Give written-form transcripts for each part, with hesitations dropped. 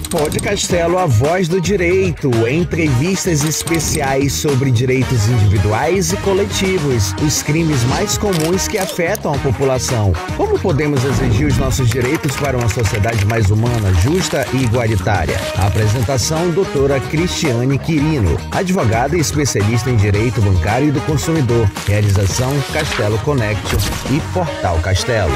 Pod Castelo, a voz do direito. Entrevistas especiais sobre direitos individuais e coletivos, os crimes mais comuns que afetam a população. Como podemos exigir os nossos direitos para uma sociedade mais humana, justa e igualitária? A apresentação, doutora Cristiane Quirino, advogada e especialista em direito bancário e do consumidor. Realização Castelo Connection e Portal Castelo.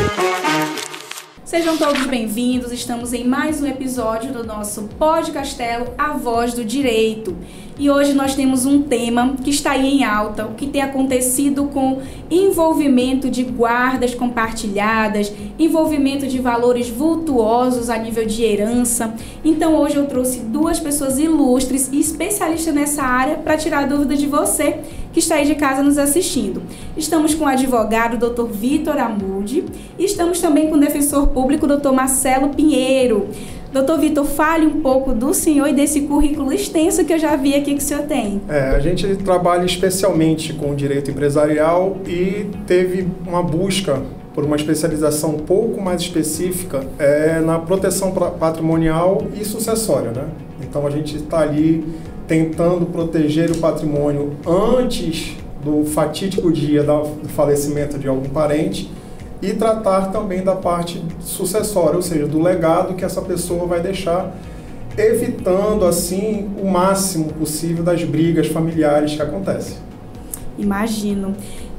Sejam todos bem-vindos, estamos em mais um episódio do nosso Pod Castelo, a voz do direito. E hoje nós temos um tema que está aí em alta, o que tem acontecido com envolvimento de guardas compartilhadas, envolvimento de valores vultuosos a nível de herança. Então hoje eu trouxe duas pessoas ilustres e especialistas nessa área para tirar dúvidas de você que está aí de casa nos assistindo. Estamos com o advogado Dr. Vitor Amudi e estamos também com o defensor público Dr. Marcelo Pinheiro. Doutor Vitor, fale um pouco do senhor e desse currículo extenso que eu já vi aqui que o senhor tem. A gente trabalha especialmente com o direito empresarial e teve uma busca por uma especialização um pouco mais específica na proteção patrimonial e sucessória, né? Então a gente está ali tentando proteger o patrimônio antes do fatídico dia do falecimento de algum parente e tratar também da parte sucessória, ou seja, do legado que essa pessoa vai deixar, evitando assim o máximo possível das brigas familiares que acontecem. Imagino.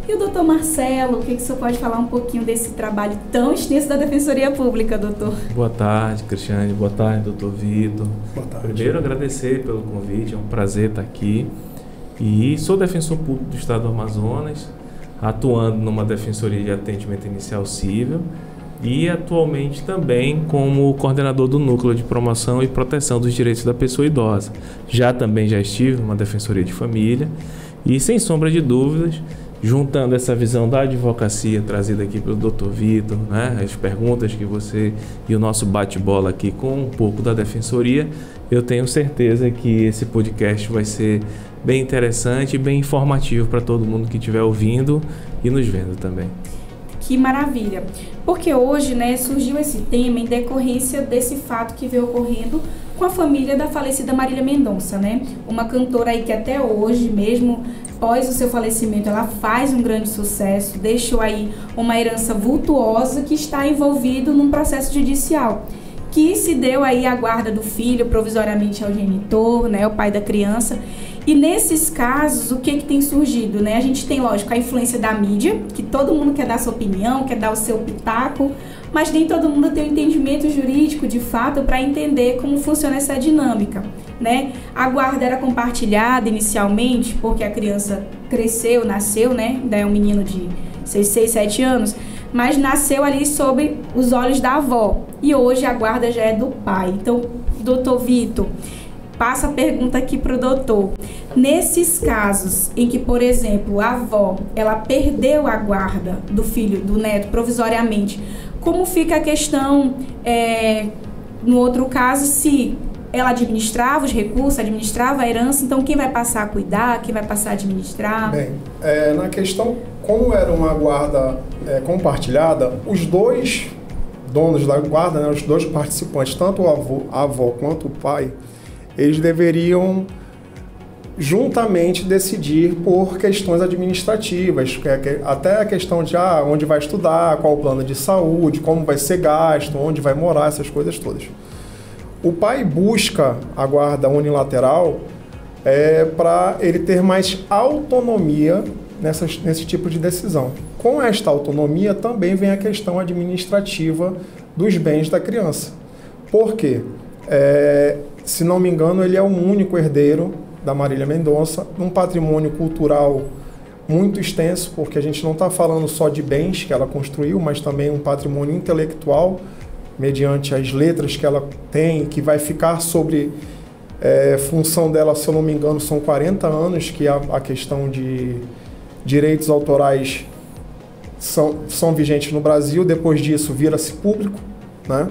E o doutor Marcelo, o que o senhor pode falar um pouquinho desse trabalho tão extenso da Defensoria Pública, doutor? Boa tarde, Cristiane. Boa tarde, doutor Vitor. Boa tarde. Primeiro, agradecer pelo convite, é um prazer estar aqui. E sou defensor público do Estado do Amazonas, atuando numa Defensoria de Atendimento Inicial Cível e atualmente também como coordenador do Núcleo de Promoção e Proteção dos Direitos da Pessoa Idosa. Já estive numa Defensoria de Família e, sem sombra de dúvidas, juntando essa visão da advocacia trazida aqui pelo Dr. Vitor, né, as perguntas que você e o nosso bate-bola aqui com um pouco da Defensoria, eu tenho certeza que esse podcast vai ser bem interessante e bem informativo para todo mundo que estiver ouvindo e nos vendo também. Que maravilha! Porque hoje, né, surgiu esse tema em decorrência desse fato que veio ocorrendo com a família da falecida Marília Mendonça, né? Uma cantora aí que até hoje, mesmo após o seu falecimento, ela faz um grande sucesso, deixou aí uma herança vultuosa que está envolvido num processo judicial, que se deu aí a guarda do filho provisoriamente ao genitor, né, o pai da criança. E nesses casos, o que tem surgido, né? A gente tem, lógico, a influência da mídia, que todo mundo quer dar sua opinião, quer dar o seu pitaco, mas nem todo mundo tem um entendimento jurídico, de fato, para entender como funciona essa dinâmica, né? A guarda era compartilhada inicialmente, porque a criança cresceu, nasceu, né? Ainda é um menino de 6, 7 anos, mas nasceu ali sob os olhos da avó. E hoje a guarda já é do pai. Então, doutor Vitor, passa a pergunta aqui para o doutor. Nesses casos em que, por exemplo, a avó, ela perdeu a guarda do filho, do neto, provisoriamente, como fica a questão, no outro caso, se ela administrava os recursos, administrava a herança, então quem vai passar a cuidar, quem vai passar a administrar? Bem, na questão, como era uma guarda compartilhada, os dois donos da guarda, né, os dois participantes, tanto a avó quanto o pai, eles deveriam juntamente decidir por questões administrativas, até a questão de onde vai estudar, qual o plano de saúde, como vai ser gasto, onde vai morar, essas coisas todas. O pai busca a guarda unilateral para ele ter mais autonomia nesse tipo de decisão. Com esta autonomia também vem a questão administrativa dos bens da criança. Por quê? Se não me engano, ele é o único herdeiro da Marília Mendonça, um patrimônio cultural muito extenso, porque a gente não está falando só de bens que ela construiu, mas também um patrimônio intelectual, mediante as letras que ela tem, que vai ficar sobre função dela, se eu não me engano, são 40 anos, que a questão de direitos autorais são vigentes no Brasil, depois disso vira-se público, né?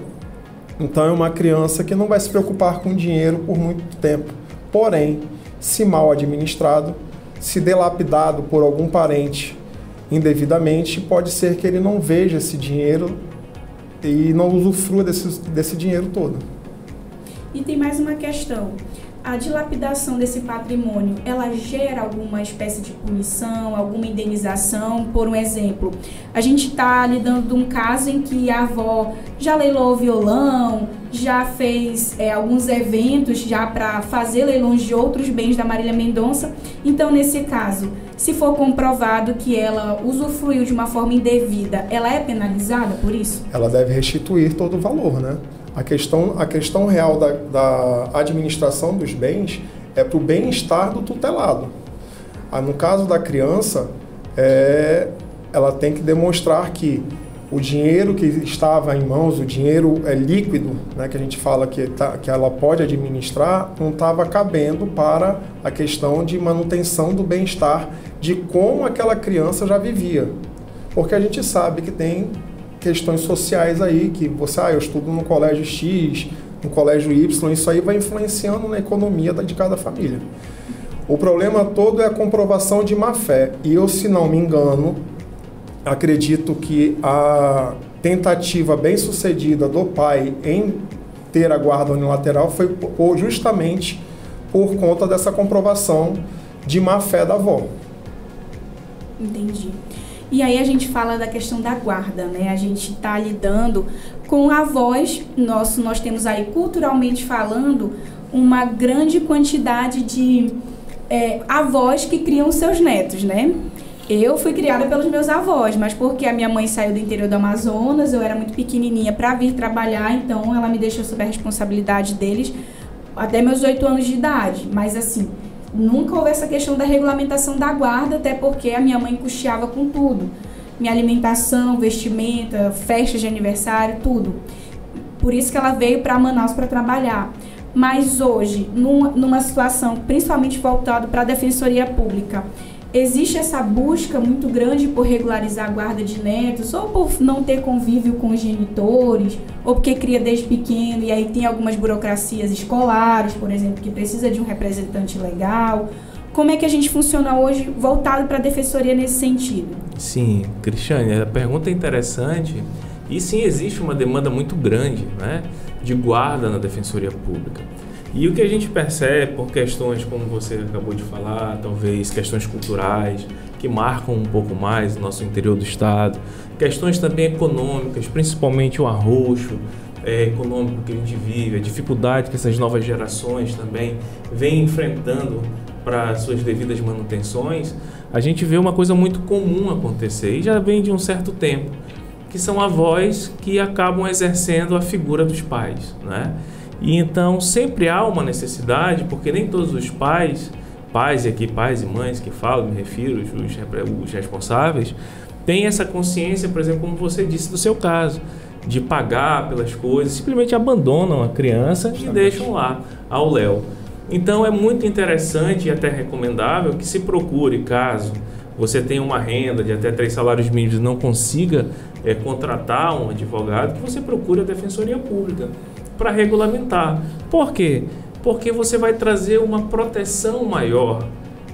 Então é uma criança que não vai se preocupar com dinheiro por muito tempo. Porém, se mal administrado, se delapidado por algum parente indevidamente, pode ser que ele não veja esse dinheiro e não usufrua desse dinheiro todo. E tem mais uma questão. A dilapidação desse patrimônio, ela gera alguma espécie de punição, alguma indenização? Por um exemplo, a gente está lidando de um caso em que a avó já leilou o violão, já fez alguns eventos já para fazer leilões de outros bens da Marília Mendonça. Então, nesse caso, se for comprovado que ela usufruiu de uma forma indevida, ela é penalizada por isso? Ela deve restituir todo o valor, né? A questão real da administração dos bens é para o bem-estar do tutelado. No caso da criança, ela tem que demonstrar que o dinheiro que estava em mãos, o dinheiro líquido, né, que a gente fala que ela pode administrar, não estava cabendo para a questão de manutenção do bem-estar de como aquela criança já vivia. Porque a gente sabe que tem questões sociais aí, que você, eu estudo no colégio X, no colégio Y, isso aí vai influenciando na economia de cada família. O problema todo é a comprovação de má-fé. E eu, se não me engano, acredito que a tentativa bem-sucedida do pai em ter a guarda unilateral foi justamente por conta dessa comprovação de má-fé da avó. Entendi. E aí a gente fala da questão da guarda, né? A gente está lidando com avós, nós temos aí, culturalmente falando, uma grande quantidade de avós que criam seus netos, né? Eu fui criada pelos meus avós, mas porque a minha mãe saiu do interior do Amazonas, eu era muito pequenininha para vir trabalhar, então ela me deixou sob a responsabilidade deles até meus 8 anos de idade. Mas assim, nunca houve essa questão da regulamentação da guarda, até porque a minha mãe custeava com tudo. Minha alimentação, vestimenta, festas de aniversário, tudo. Por isso que ela veio para Manaus para trabalhar. Mas hoje, numa situação principalmente voltada para a Defensoria Pública, existe essa busca muito grande por regularizar a guarda de netos, ou por não ter convívio com os genitores, ou porque cria desde pequeno, e aí tem algumas burocracias escolares, por exemplo, que precisa de um representante legal. Como é que a gente funciona hoje voltado para a Defensoria nesse sentido? Sim, Cristiane, a pergunta é interessante, e sim, existe uma demanda muito grande, né, de guarda na Defensoria Pública. E o que a gente percebe por questões, como você acabou de falar, talvez questões culturais, que marcam um pouco mais o nosso interior do estado, questões também econômicas, principalmente o arroxo econômico que a gente vive, a dificuldade que essas novas gerações também vêm enfrentando para suas devidas manutenções, a gente vê uma coisa muito comum acontecer, e já vem de um certo tempo, que são avós que acabam exercendo a figura dos pais, né? E então sempre há uma necessidade, porque nem todos os pais e mães que falam, me refiro, os responsáveis, têm essa consciência, por exemplo, como você disse do seu caso, de pagar pelas coisas, simplesmente abandonam a criança e deixam lá ao léu. Então é muito interessante e até recomendável que se procure, caso você tenha uma renda de até 3 salários mínimos e não consiga contratar um advogado, que você procure a Defensoria Pública para regulamentar. Por quê? Porque você vai trazer uma proteção maior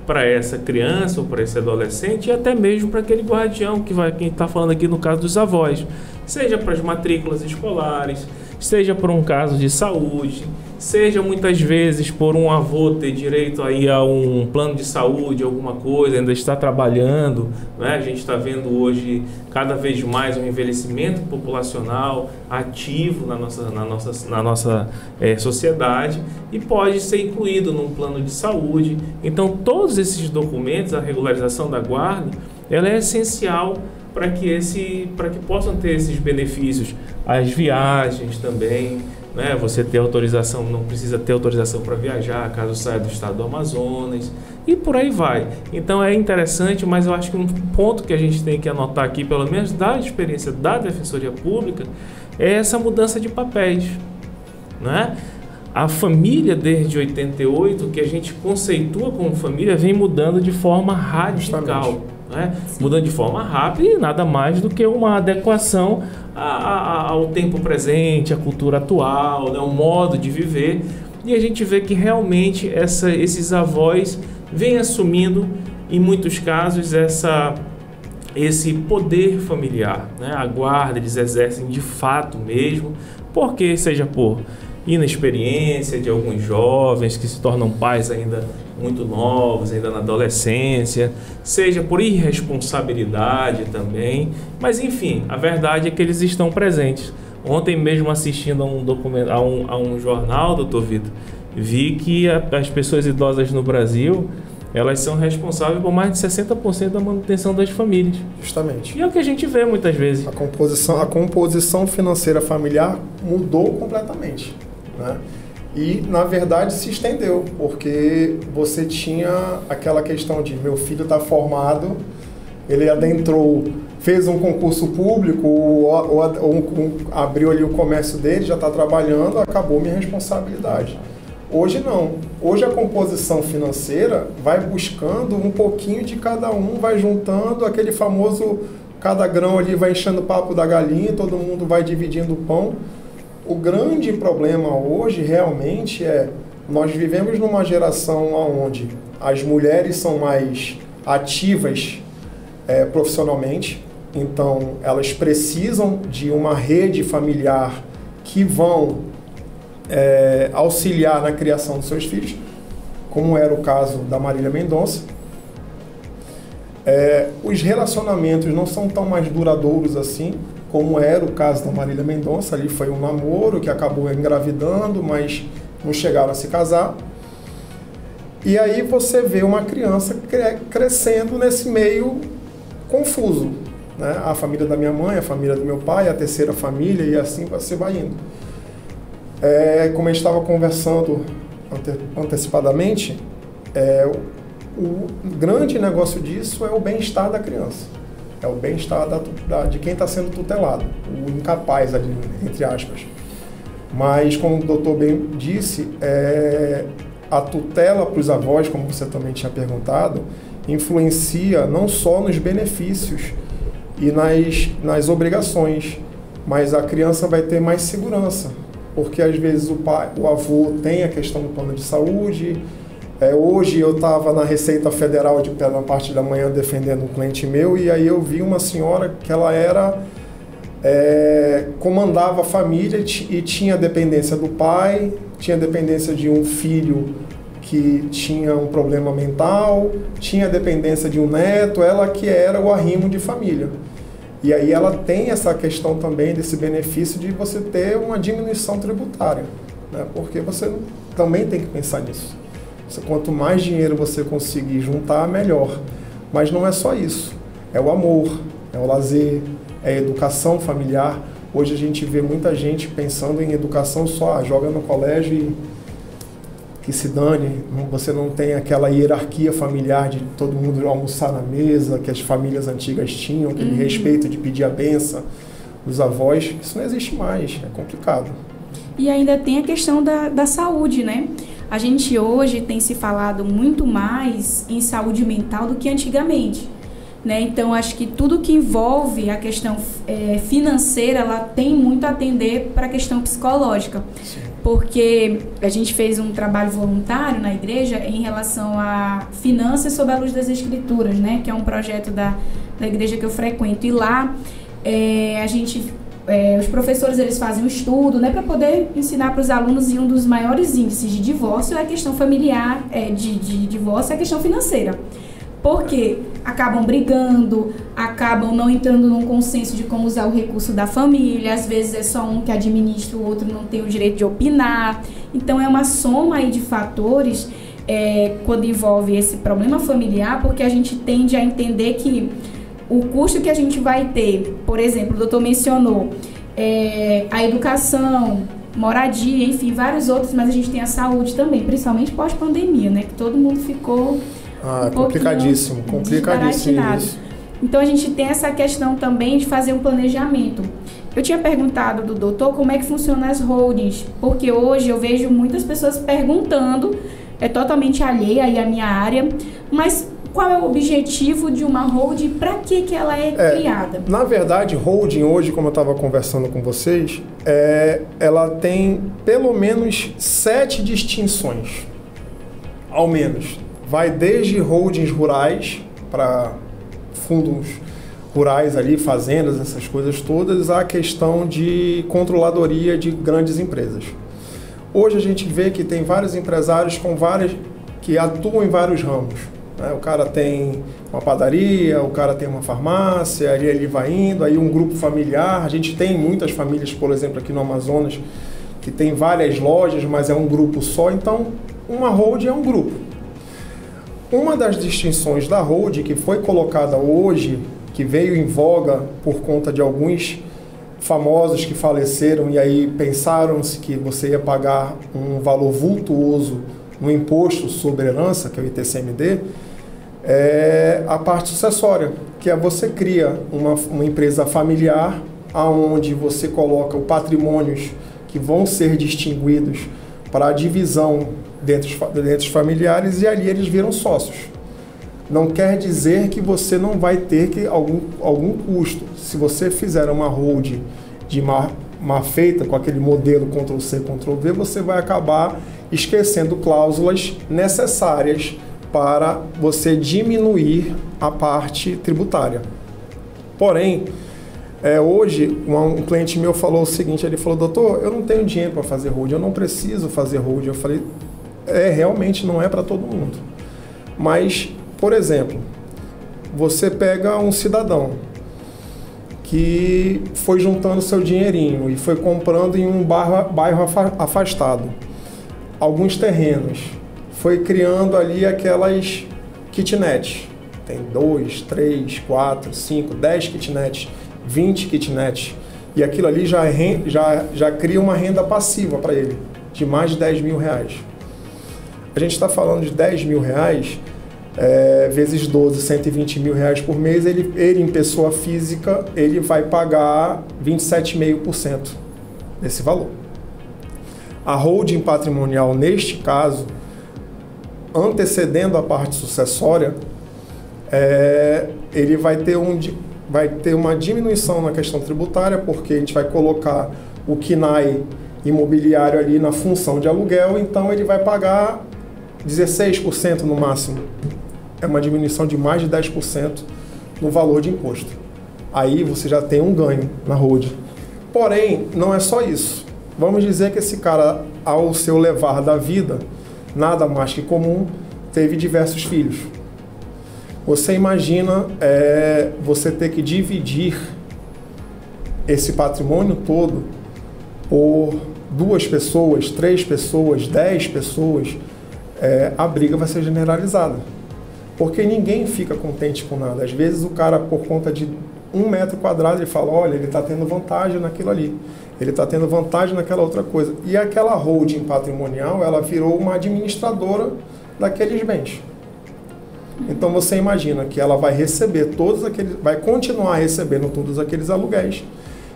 para essa criança ou para esse adolescente e até mesmo para aquele guardião quem está falando aqui no caso dos avós, seja para as matrículas escolares, seja por um caso de saúde, seja muitas vezes por um avô ter direito aí a um plano de saúde, alguma coisa, ainda está trabalhando, né? A gente está vendo hoje cada vez mais um envelhecimento populacional ativo na nossa sociedade e pode ser incluído num plano de saúde. Então todos esses documentos, a regularização da guarda, ela é essencial para que possam ter esses benefícios, as viagens também, né? Você ter autorização, não precisa ter autorização para viajar, caso saia do estado do Amazonas, e por aí vai. Então é interessante, mas eu acho que um ponto que a gente tem que anotar aqui, pelo menos da experiência da Defensoria Pública, é essa mudança de papéis, né? A família desde 88, que a gente conceitua como família, vem mudando de forma radical. Né? Mudando de forma rápida e nada mais do que uma adequação ao tempo presente, à cultura atual, né? Um modo de viver. E a gente vê que realmente esses avós vêm assumindo, em muitos casos, esse poder familiar, né? A guarda eles exercem de fato mesmo, porque seja por inexperiência de alguns jovens que se tornam pais ainda muito novos, ainda na adolescência, seja por irresponsabilidade também, mas enfim, a verdade é que eles estão presentes. Ontem mesmo assistindo a um jornal, doutor Vitor, vi que as pessoas idosas no Brasil, elas são responsáveis por mais de 60% da manutenção das famílias. Justamente. E é o que a gente vê muitas vezes. A composição financeira familiar mudou completamente, né? E, na verdade, se estendeu, porque você tinha aquela questão de meu filho está formado, ele adentrou, fez um concurso público, abriu ali o comércio dele, já está trabalhando, acabou minha responsabilidade. Hoje não. Hoje a composição financeira vai buscando um pouquinho de cada um, vai juntando aquele famoso, cada grão ali vai enchendo o papo da galinha, todo mundo vai dividindo o pão. O grande problema hoje realmente é, nós vivemos numa geração onde as mulheres são mais ativas profissionalmente, então elas precisam de uma rede familiar que vão auxiliar na criação dos seus filhos, como era o caso da Marília Mendonça. Os relacionamentos não são tão mais duradouros assim, como era o caso da Marília Mendonça. Ali foi um namoro que acabou engravidando, mas não chegaram a se casar. E aí você vê uma criança crescendo nesse meio confuso, né? A família da minha mãe, a família do meu pai, a terceira família, e assim você vai indo. Como a gente estava conversando antecipadamente, o grande negócio disso é o bem-estar da criança. É o bem-estar de quem está sendo tutelado, o incapaz ali, entre aspas. Mas, como o doutor bem disse, a tutela para os avós, como você também tinha perguntado, influencia não só nos benefícios e nas obrigações, mas a criança vai ter mais segurança, porque às vezes o avô tem a questão do plano de saúde. Hoje eu estava na Receita Federal na parte da manhã defendendo um cliente meu, e aí eu vi uma senhora que ela comandava a família e tinha dependência do pai, tinha dependência de um filho que tinha um problema mental, tinha dependência de um neto, ela que era o arrimo de família. E aí ela tem essa questão também desse benefício de você ter uma diminuição tributária, né? Porque você também tem que pensar nisso. Quanto mais dinheiro você conseguir juntar, melhor. Mas não é só isso. É o amor, é o lazer, é a educação familiar. Hoje a gente vê muita gente pensando em educação só, joga no colégio e que se dane. Você não tem aquela hierarquia familiar de todo mundo almoçar na mesa, que as famílias antigas tinham, aquele respeito de pedir a benção dos avós. Isso não existe mais, é complicado. E ainda tem a questão da saúde, né? A gente hoje tem se falado muito mais em saúde mental do que antigamente, né? Então, acho que tudo que envolve a questão financeira, ela tem muito a atender para a questão psicológica. Sim. Porque a gente fez um trabalho voluntário na igreja em relação a finanças sob a luz das escrituras, né? Que é um projeto da igreja que eu frequento. E lá, a gente... os professores, eles fazem um estudo, né, para poder ensinar para os alunos, e um dos maiores índices de divórcio é a questão familiar, de divórcio é a questão financeira. Porque acabam brigando, acabam não entrando num consenso de como usar o recurso da família, às vezes é só um que administra, o outro não tem o direito de opinar. Então é uma soma aí de fatores quando envolve esse problema familiar, porque a gente tende a entender que o custo que a gente vai ter, por exemplo, o doutor mencionou a educação, moradia, enfim, vários outros, mas a gente tem a saúde também, principalmente pós-pandemia, né? Que todo mundo ficou complicadíssimo isso. Então a gente tem essa questão também de fazer um planejamento. Eu tinha perguntado do doutor como é que funcionam as holdings, porque hoje eu vejo muitas pessoas perguntando, é totalmente alheia aí à minha área, mas qual é o objetivo de uma holding, para que ela é criada? Na verdade, holding hoje, como eu estava conversando com vocês, ela tem pelo menos 7 distinções, ao menos. Vai desde holdings rurais, para fundos rurais ali, fazendas, essas coisas todas, a questão de controladoria de grandes empresas. Hoje a gente vê que tem vários empresários que atuam em vários ramos. O cara tem uma padaria, o cara tem uma farmácia, aí ele vai indo, aí um grupo familiar. A gente tem muitas famílias, por exemplo, aqui no Amazonas, que tem várias lojas, mas é um grupo só. Então, uma holding é um grupo. Uma das distinções da holding que foi colocada hoje, que veio em voga por conta de alguns famosos que faleceram e aí pensaram-se que você ia pagar um valor vultuoso no imposto sobre herança, que é o ITCMD, é a parte sucessória, que é você cria uma empresa familiar, aonde você coloca os patrimônios que vão ser distinguidos para a divisão dentre os familiares e ali eles viram sócios. Não quer dizer que você não vai ter algum custo. Se você fizer uma holding de má feita, com aquele modelo Ctrl+C, Ctrl+V, você vai acabar esquecendo cláusulas necessárias para você diminuir a parte tributária. Porém, hoje, um cliente meu falou o seguinte, ele falou, doutor, eu não tenho dinheiro para fazer holding, eu não preciso fazer holding. Eu falei, realmente não é para todo mundo. Mas, por exemplo, você pega um cidadão que foi juntando seu dinheirinho e foi comprando em um bairro afastado alguns terrenos, foi criando ali aquelas kitnets. Tem 2, 3, 4, 5, 10 kitnets, 20 kitnets. E aquilo ali já cria uma renda passiva para ele, de mais de 10 mil reais. A gente está falando de 10 mil reais, vezes 12, 120 mil reais por mês, ele em pessoa física, ele vai pagar 27,5% desse valor. A holding patrimonial, neste caso, antecedendo a parte sucessória, ele vai ter uma diminuição na questão tributária, porque a gente vai colocar o KNAI imobiliário ali na função de aluguel, então ele vai pagar 16% no máximo. É uma diminuição de mais de 10% no valor de imposto. Aí você já tem um ganho na holding. Porém, não é só isso. Vamos dizer que esse cara, ao seu levar da vida, nada mais que comum, teve diversos filhos. Você imagina você ter que dividir esse patrimônio todo por 2 pessoas, 3 pessoas, 10 pessoas, a briga vai ser generalizada. Porque ninguém fica contente com nada. Às vezes o cara, por conta de 1 metro quadrado, ele fala, olha, ele está tendo vantagem naquilo ali, ele está tendo vantagem naquela outra coisa. E aquela holding patrimonial, ela virou uma administradora daqueles bens. Então você imagina que ela vai receber vai continuar recebendo todos aqueles aluguéis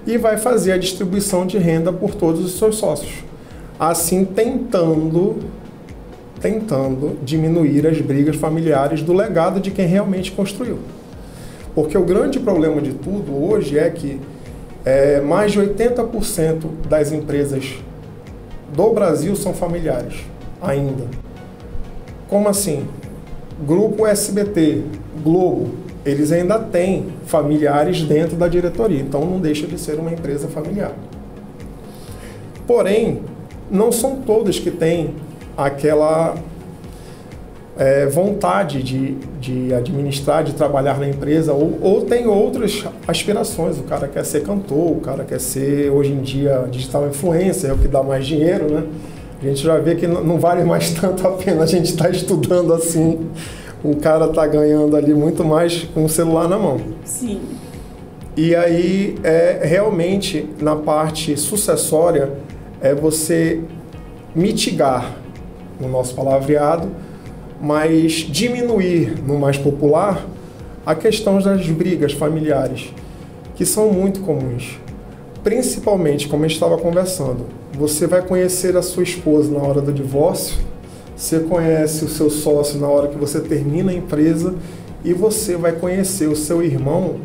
e vai fazer a distribuição de renda por todos os seus sócios. Assim, tentando diminuir as brigas familiares do legado de quem realmente construiu. Porque o grande problema de tudo hoje é que mais de 80% das empresas do Brasil são familiares, ainda. Como assim? Grupo SBT, Globo, eles ainda têm familiares dentro da diretoria, então não deixa de ser uma empresa familiar. Porém, não são todas que têm aquela vontade de administrar, de trabalhar na empresa, ou tem outras aspirações. O cara quer ser cantor, o cara quer ser, hoje em dia, digital influencer, é o que dá mais dinheiro, né? A gente já vê que não vale mais tanto a pena a gente estar estudando assim. O cara está ganhando ali muito mais com o celular na mão. Sim. E aí, realmente, na parte sucessória, você mitigar, no nosso palavreado, mas diminuir, no mais popular, a questão das brigas familiares, que são muito comuns. Principalmente, como a gente estava conversando, você vai conhecer a sua esposa na hora do divórcio, você conhece o seu sócio na hora que você termina a empresa e você vai conhecer o seu irmão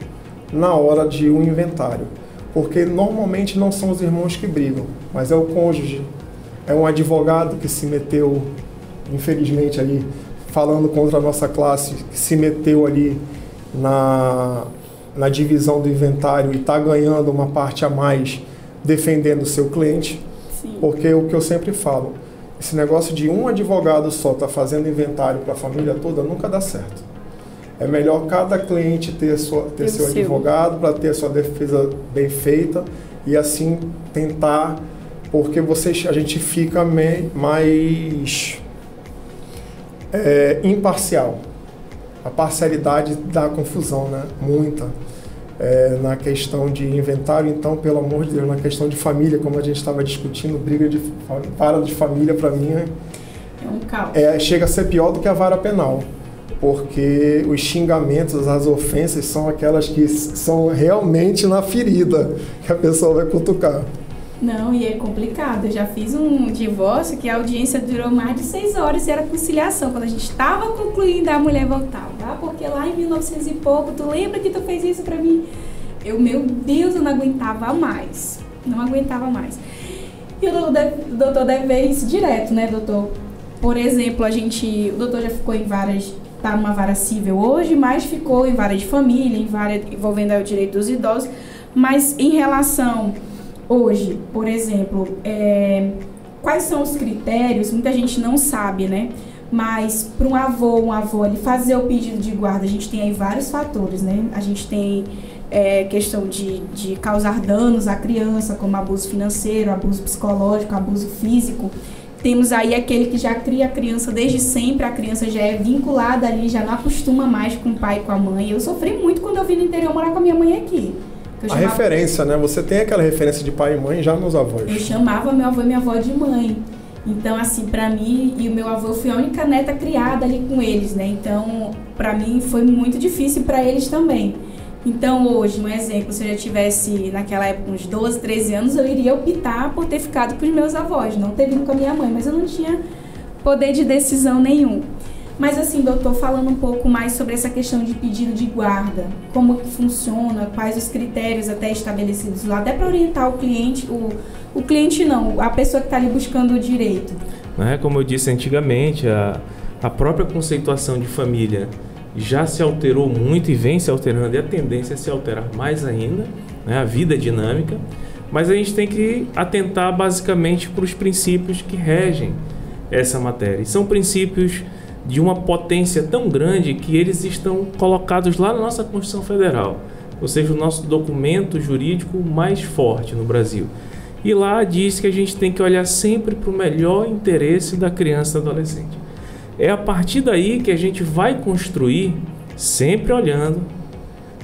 na hora de um inventário. Porque normalmente não são os irmãos que brigam, mas é o cônjuge, é um advogado que se meteu, infelizmente, ali, falando contra a nossa classe, que se meteu ali na divisão do inventário e está ganhando uma parte a mais defendendo o seu cliente. Sim. Porque o que eu sempre falo, esse negócio de um advogado só tá fazendo inventário para a família toda nunca dá certo. É melhor cada cliente ter seu advogado para ter a sua defesa bem feita e assim tentar, porque a gente fica mais imparcial. A parcialidade dá confusão, né? Muita. Na questão de inventário, então, pelo amor de Deus, na questão de família, como a gente estava discutindo, briga de vara de família, para mim, é um caos. Chega a ser pior do que a vara penal, porque os xingamentos, as ofensas são aquelas que são realmente na ferida que a pessoa vai cutucar. Não, e é complicado. Eu já fiz um divórcio que a audiência durou mais de 6 horas e era conciliação. Quando a gente estava concluindo, a mulher voltava. Porque lá em 1900 e pouco, tu lembra que tu fez isso pra mim? Meu Deus, eu não aguentava mais. Não aguentava mais. E o doutor deve ver isso direto, né, doutor? Por exemplo, o doutor já ficou em várias, tá numa vara civil hoje, mas ficou em vara de família, em vara envolvendo o direito dos idosos. Mas em relação... Hoje, por exemplo, quais são os critérios? Muita gente não sabe, né? Mas para uma avó ele fazer o pedido de guarda, a gente tem aí vários fatores, né? A gente tem questão de causar danos à criança, como abuso financeiro, abuso psicológico, abuso físico. Temos aí aquele que já cria a criança desde sempre, a criança já é vinculada ali, já não acostuma mais com o pai e com a mãe. Eu sofri muito quando eu vim no interior morar com a minha mãe aqui. Referência, né? Você tem aquela referência de pai e mãe já nos avós. Eu chamava meu avô e minha avó de mãe. Então, assim, pra mim e o meu avô, eu fui a única neta criada ali com eles, né? Então, pra mim foi muito difícil pra eles também. Então, hoje, um exemplo, se eu já tivesse naquela época uns 12, 13 anos, eu iria optar por ter ficado com os meus avós, não ter vindo com a minha mãe, mas eu não tinha poder de decisão nenhum. Mas assim, doutor, falando um pouco mais sobre essa questão de pedido de guarda, como que funciona, quais os critérios até estabelecidos lá, até para orientar o cliente, o cliente não, a pessoa que está ali buscando o direito. Como eu disse antigamente, a própria conceituação de família já se alterou muito e vem se alterando, e a tendência é se alterar mais ainda, né? A vida é dinâmica, mas a gente tem que atentar basicamente para os princípios que regem essa matéria. E são princípios de uma potência tão grande que eles estão colocados lá na nossa Constituição Federal, ou seja, o nosso documento jurídico mais forte no Brasil. E lá diz que a gente tem que olhar sempre para o melhor interesse da criança e do adolescente. É a partir daí que a gente vai construir, sempre olhando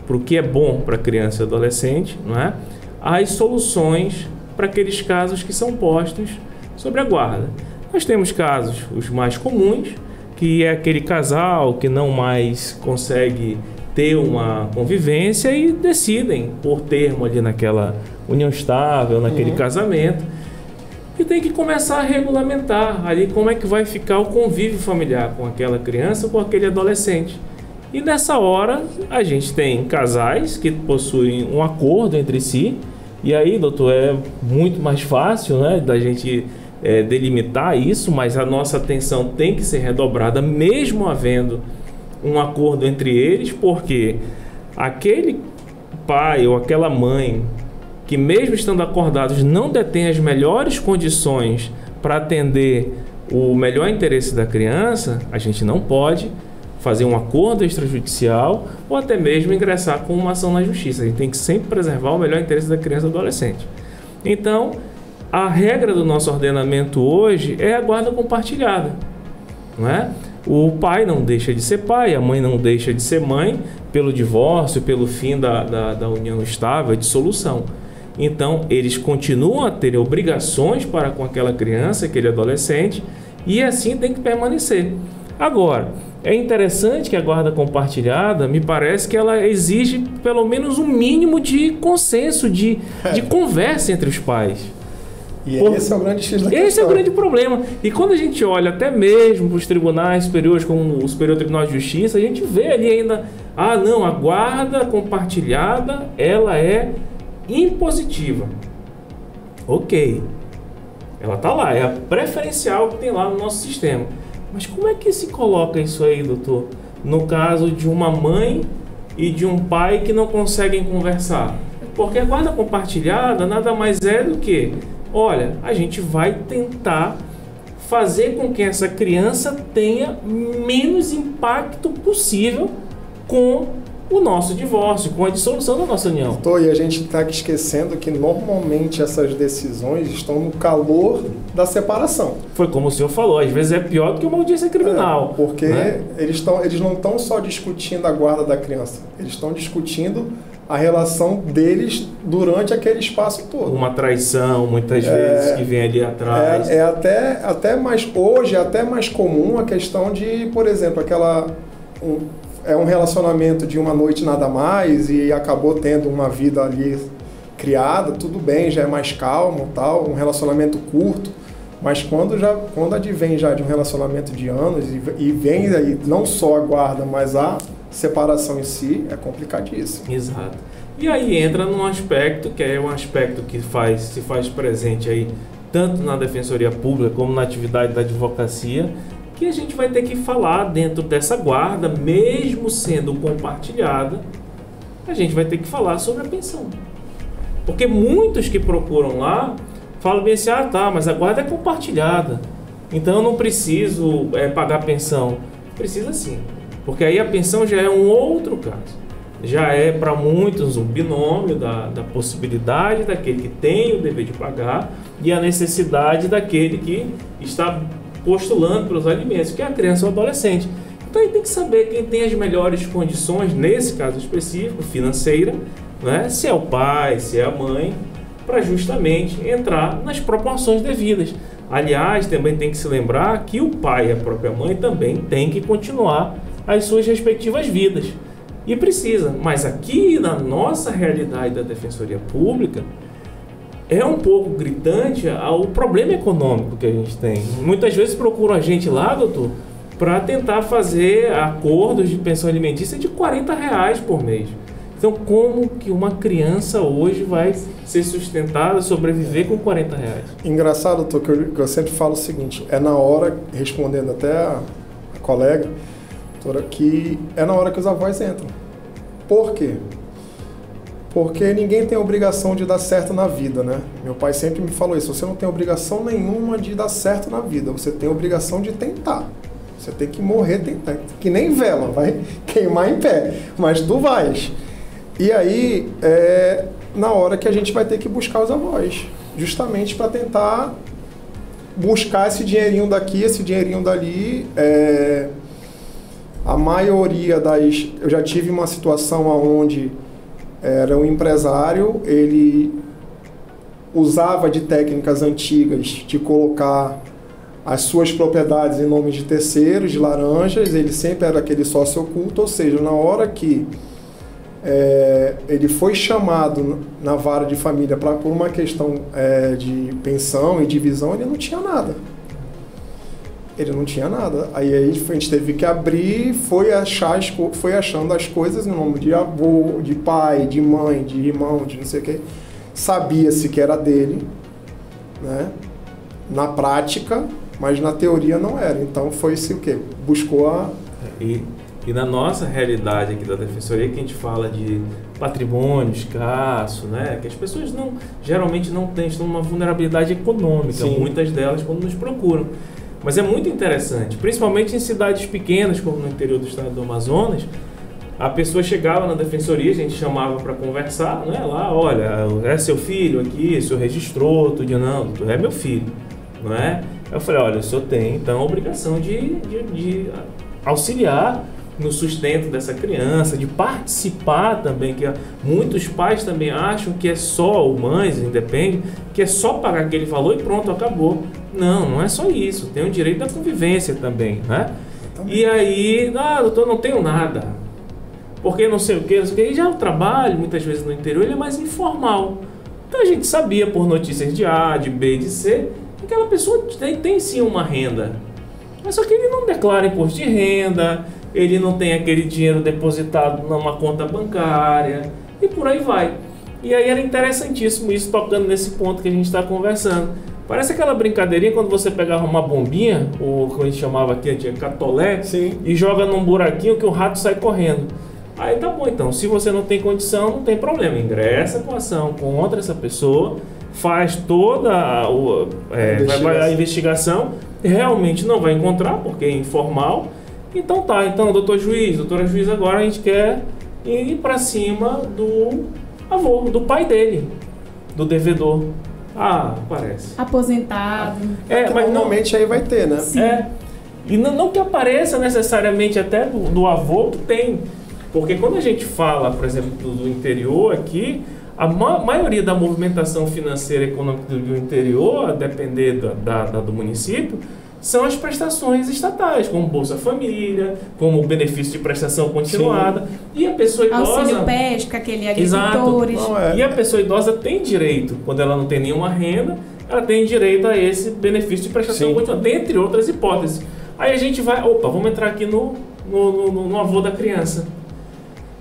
para o que é bom para a criança e adolescente, não é? As soluções para aqueles casos que são postos sobre a guarda. Nós temos casos, os mais comuns, que é aquele casal que não mais consegue ter uma convivência e decidem por termo ali naquela união estável, naquele casamento, e tem que começar a regulamentar ali como é que vai ficar o convívio familiar com aquela criança ou com aquele adolescente. E nessa hora a gente tem casais que possuem um acordo entre si, e aí, doutor, é muito mais fácil, né, da gente delimitar isso, mas a nossa atenção tem que ser redobrada, mesmo havendo um acordo entre eles, porque aquele pai ou aquela mãe que, mesmo estando acordados, não detém as melhores condições para atender o melhor interesse da criança, a gente não pode fazer um acordo extrajudicial ou até mesmo ingressar com uma ação na justiça. A gente tem que sempre preservar o melhor interesse da criança e do adolescente. Então, a regra do nosso ordenamento hoje é a guarda compartilhada, não é? O pai não deixa de ser pai, a mãe não deixa de ser mãe, pelo divórcio, pelo fim da união estável, a dissolução. Então, eles continuam a ter obrigações para com aquela criança, aquele adolescente, e assim tem que permanecer. Agora, é interessante que a guarda compartilhada, me parece que ela exige pelo menos um mínimo de consenso, de conversa entre os pais. E esse é o grande X da questão. Esse é o grande problema. E quando a gente olha até mesmo para os tribunais superiores, como o Superior Tribunal de Justiça, a gente vê ali ainda, não, a guarda compartilhada, ela é impositiva. Ok. Ela está lá, é a preferencial que tem lá no nosso sistema. Mas como é que se coloca isso aí, doutor? No caso de uma mãe e de um pai que não conseguem conversar. Porque a guarda compartilhada nada mais é do que olha, a gente vai tentar fazer com que essa criança tenha menos impacto possível com o nosso divórcio, com a dissolução da nossa união. E a gente está esquecendo que normalmente essas decisões estão no calor da separação. Foi como o senhor falou, às vezes é pior do que uma audiência criminal. Porque né? eles não estão só discutindo a guarda da criança, eles estão discutindo a relação deles durante aquele espaço todo. Uma traição, muitas vezes, que vem ali atrás. Até mais comum a questão de, por exemplo, um relacionamento de uma noite nada mais e acabou tendo uma vida ali criada, tudo bem, já é mais calmo, tal, um relacionamento curto, mas quando advém já de um relacionamento de anos e vem aí não só a guarda, mas a separação em si, é complicadíssimo. Exato. E aí entra num aspecto que é um aspecto que se faz presente aí tanto na Defensoria Pública como na atividade da advocacia, que a gente vai ter que falar dentro dessa guarda, mesmo sendo compartilhada, a gente vai ter que falar sobre a pensão. Porque muitos que procuram lá falam bem assim, mas a guarda é compartilhada, então eu não preciso pagar pensão. Precisa sim, porque aí a pensão já é um outro caso. Já é para muitos um binômio da possibilidade daquele que tem o dever de pagar e a necessidade daquele que está postulando pelos alimentos, que é a criança ou adolescente. Então aí tem que saber quem tem as melhores condições, nesse caso específico, financeira, né? Se é o pai, se é a mãe, para justamente entrar nas proporções devidas. Aliás, também tem que se lembrar que o pai e a própria mãe também têm que continuar as suas respectivas vidas. E precisa, mas aqui na nossa realidade da Defensoria Pública, é um pouco gritante o problema econômico que a gente tem. Muitas vezes procuram a gente lá, doutor, para tentar fazer acordos de pensão alimentícia de R$40 por mês. Então, como que uma criança hoje vai ser sustentada, sobreviver com R$40? Engraçado, doutor, que eu sempre falo o seguinte, é na hora, respondendo até a colega, doutora, que é na hora que os avós entram. Por quê? Porque ninguém tem obrigação de dar certo na vida, né? Meu pai sempre me falou isso, você não tem obrigação nenhuma de dar certo na vida, você tem obrigação de tentar. Você tem que morrer tentando, que nem vela, vai queimar em pé, mas tu vais. E aí, na hora que a gente vai ter que buscar os avós, justamente para tentar buscar esse dinheirinho daqui, esse dinheirinho dali. A maioria eu já tive uma situação onde era um empresário, ele usava de técnicas antigas de colocar as suas propriedades em nome de terceiros, de laranjas, ele sempre era aquele sócio oculto, ou seja, na hora que ele foi chamado na vara de família por uma questão de pensão e divisão, ele não tinha nada. Ele não tinha nada. Aí a gente teve que abrir, foi achando as coisas no nome de avô, de pai, de mãe, de irmão, de não sei o que. Sabia-se que era dele, né? Na prática, mas na teoria não era. Então foi-se o quê? Buscou a... E na nossa realidade aqui da Defensoria, que a gente fala de patrimônio escasso, né? Que as pessoas geralmente não estão numa vulnerabilidade econômica, sim, muitas delas quando nos procuram. Mas é muito interessante, principalmente em cidades pequenas, como no interior do estado do Amazonas, a pessoa chegava na defensoria, a gente chamava para conversar, né? Lá, olha, é seu filho aqui, o senhor registrou, tudo, não, é meu filho, não é? Eu falei, olha, o senhor tem, então, a obrigação de auxiliar no sustento dessa criança, de participar também, que muitos pais também acham que é só, ou mães, independe, que é só pagar aquele valor e pronto, acabou. Não é só isso, tem o direito da convivência também, né? E aí, doutor, não tenho nada, porque não sei o que, e já o trabalho, muitas vezes no interior, ele é mais informal. Então a gente sabia por notícias de A, de B, de C, que aquela pessoa tem sim uma renda, mas só que ele não declara imposto de renda, ele não tem aquele dinheiro depositado numa conta bancária, e por aí vai. E aí era interessantíssimo isso, tocando nesse ponto que a gente está conversando. Parece aquela brincadeirinha quando você pegava uma bombinha, ou como a gente chamava aqui, tinha catolé, sim, e joga num buraquinho que o rato sai correndo. Aí tá bom, então, se você não tem condição, não tem problema, ingressa com ação contra essa pessoa faz toda a investigação, realmente não vai encontrar, porque é informal. Então doutor juiz, doutora juiz, agora a gente quer ir para cima do avô, do pai dele, do devedor. Aparece. Aposentado. Mas normalmente aí vai ter, né? Sim. E não que apareça necessariamente até do avô, que tem. Porque quando a gente fala, por exemplo, do interior aqui, a maioria da movimentação financeira e econômica do interior, a depender do município, são as prestações estatais, como Bolsa Família, como benefício de prestação continuada. Sim. E a pessoa idosa... Auxílio pesca, aquele agricultores. E a pessoa idosa tem direito, quando ela não tem nenhuma renda, ela tem direito a esse benefício de prestação continuada, dentre outras hipóteses. Aí a gente vai, vamos entrar aqui no avô da criança.